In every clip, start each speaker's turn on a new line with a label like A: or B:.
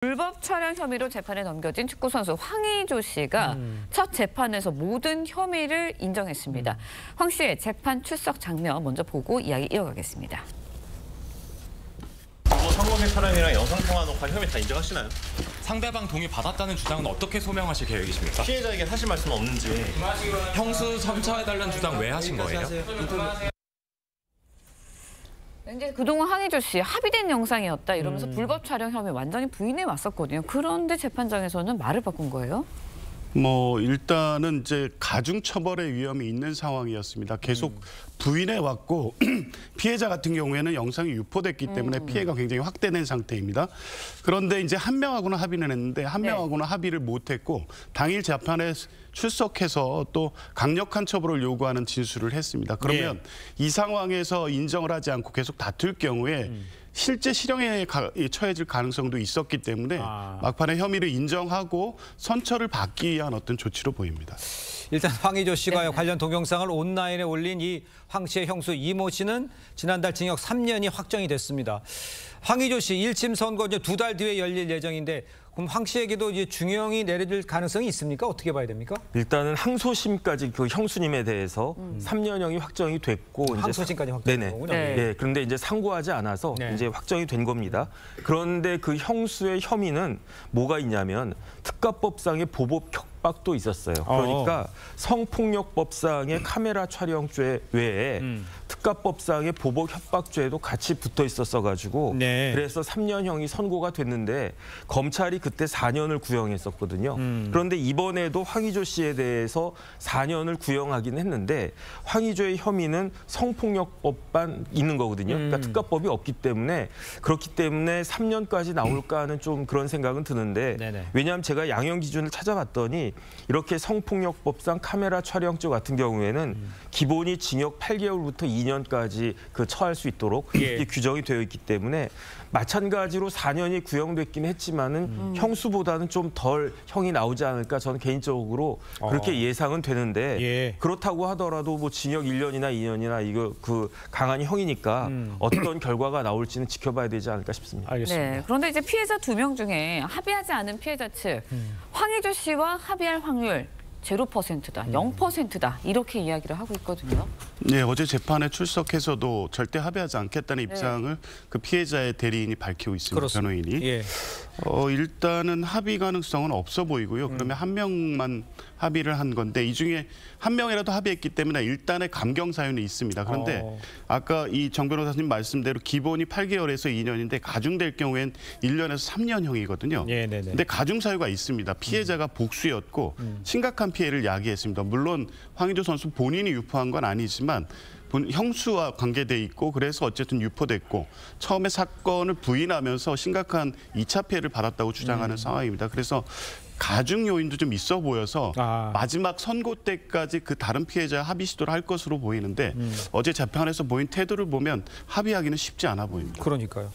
A: 불법 촬영 혐의로 재판에 넘겨진 축구선수 황의조 씨가 첫 재판에서 모든 혐의를 인정했습니다. 황 씨의 재판 출석 장면 먼저 보고 이야기 이어가겠습니다.
B: 성범죄 촬영이랑 영상통화 녹화 혐의 다 인정하시나요?
C: 상대방 동의 받았다는 주장은 어떻게 소명하실 계획이십니까?
B: 피해자에게 하실 말씀은 없는지.
C: 형수 선처해달라는 주장 왜 하신 거예요?
A: 이제 그동안 황의조 씨 합의된 영상이었다 이러면서 불법 촬영 혐의 완전히 부인해 왔었거든요. 그런데 재판장에서는 말을 바꾼 거예요.
D: 일단은 이제 가중 처벌의 위험이 있는 상황이었습니다. 계속 부인해 왔고 피해자 같은 경우에는 영상이 유포됐기 때문에 피해가 굉장히 확대된 상태입니다. 그런데 이제 한 명하고는 합의는 했는데 한 명하고는 합의를 못했고 당일 재판에 출석해서 또 강력한 처벌을 요구하는 진술을 했습니다. 그러면 이 상황에서 인정을 하지 않고 계속 다툴 경우에 실제 실형에 처해질 가능성도 있었기 때문에 막판에 혐의를 인정하고 선처를 받기 위한 어떤 조치로 보입니다.
E: 일단 황의조 씨가 관련 동영상을 온라인에 올린 이 황 씨의 형수 이모 씨는 지난달 징역 3년이 확정이 됐습니다. 황의조 씨 1심 선고 이제 2달 뒤에 열릴 예정인데 그럼 황 씨에게도 이제 중형이 내려질 가능성이 있습니까? 어떻게 봐야 됩니까?
F: 일단은 항소심까지 그 형수님에 대해서 3년형이 확정이 됐고
E: 항소심까지 확정된 거군요.
F: 네. 그런데 이제 상고하지 않아서 이제 확정이 된 겁니다. 그런데 그 형수의 혐의는 뭐가 있냐면 특가법상의 보복 협박도 있었어요. 그러니까 성폭력법상의 카메라 촬영죄 외에 특가법상의 보복 협박죄도 같이 붙어 있었어가지고 그래서 3년형이 선고가 됐는데 검찰이 그때 4년을 구형했었거든요. 그런데 이번에도 황의조 씨에 대해서 4년을 구형하긴 했는데 황의조의 혐의는 성폭력법만 있는 거거든요. 그러니까 특가법이 없기 때문에 그렇기 때문에 3년까지 나올까 하는 좀 그런 생각은 드는데 왜냐하면 제가 양형 기준을 찾아봤더니 이렇게 성폭력법상 카메라 촬영죄 같은 경우에는 기본이 징역 8개월부터 2년까지 처할 수 있도록 이게 규정이 되어 있기 때문에 마찬가지로 4년이 구형됐긴 했지만은 형수보다는 좀 덜 형이 나오지 않을까 저는 개인적으로 그렇게 예상은 되는데 그렇다고 하더라도 뭐 징역 1년이나 2년이나 이거 강한 형이니까 어떤 결과가 나올지는 지켜봐야 되지 않을까 싶습니다.
E: 알겠습니다.
A: 네, 그런데 이제 피해자 2명 중에 합의하지 않은 피해자 측 황의조 씨와 합의할 확률 0%다, 0%다 이렇게 이야기를 하고 있거든요.
D: 네, 어제 재판에 출석해서도 절대 합의하지 않겠다는 입장을 그 피해자의 대리인이 밝히고 있습니다.
E: 그렇습니다.
D: 변호인이. 일단은 합의 가능성은 없어 보이고요. 그러면 한 명만 합의를 한 건데 이 중에 한 명이라도 합의했기 때문에 일단의 감경 사유는 있습니다. 그런데 아까 이 정 변호사님 말씀대로 기본이 8개월에서 2년인데 가중될 경우엔 1년에서 3년형이거든요. 근데 가중 사유가 있습니다. 피해자가 복수였고 심각한 피해를 야기했습니다. 물론 황의조 선수 본인이 유포한 건 아니지만 형수와 관계돼 있고 그래서 어쨌든 유포됐고 처음에 사건을 부인하면서 심각한 2차 피해를 받았다고 주장하는 상황입니다. 그래서 가중 요인도 좀 있어 보여서 마지막 선고 때까지 그 다른 피해자 합의 시도를 할 것으로 보이는데 어제 재판에서 보인 태도를 보면 합의하기는 쉽지 않아 보입니다.
E: 그러니까요.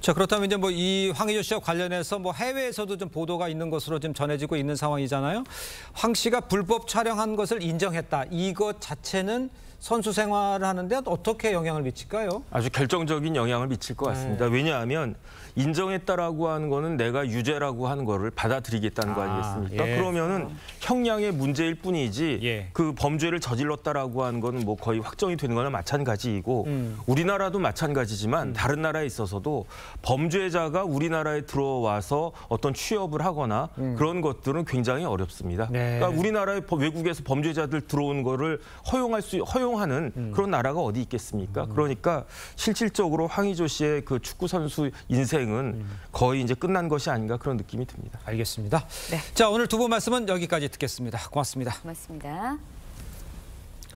E: 자, 그렇다면 이제 이 황의조 씨와 관련해서 해외에서도 좀 보도가 있는 것으로 좀 전해지고 있는 상황이잖아요. 황 씨가 불법 촬영한 것을 인정했다. 이것 자체는 선수 생활을 하는데 어떻게 영향을 미칠까요?
F: 아주 결정적인 영향을 미칠 것 같습니다. 왜냐하면 인정했다라고 하는 거는 내가 유죄라고 하는 거를 받아들이겠다는 거 아니겠습니까? 그러면은 형량의 문제일 뿐이지 그 범죄를 저질렀다라고 하는 거는 뭐 거의 확정이 되는 거나 마찬가지이고 우리나라도 마찬가지지만 다른 나라에 있어서도 범죄자가 우리나라에 들어와서 어떤 취업을 하거나 그런 것들은 굉장히 어렵습니다. 그러니까 우리나라에 외국에서 범죄자들 들어오는 거를 허용하는 그런 나라가 어디 있겠습니까? 그러니까 실질적으로 황의조 씨의 그 축구 선수 인생은 거의 이제 끝난 것이 아닌가 그런 느낌이 듭니다.
E: 알겠습니다. 자, 오늘 두 분 말씀은 여기까지 듣겠습니다. 고맙습니다.
A: 고맙습니다.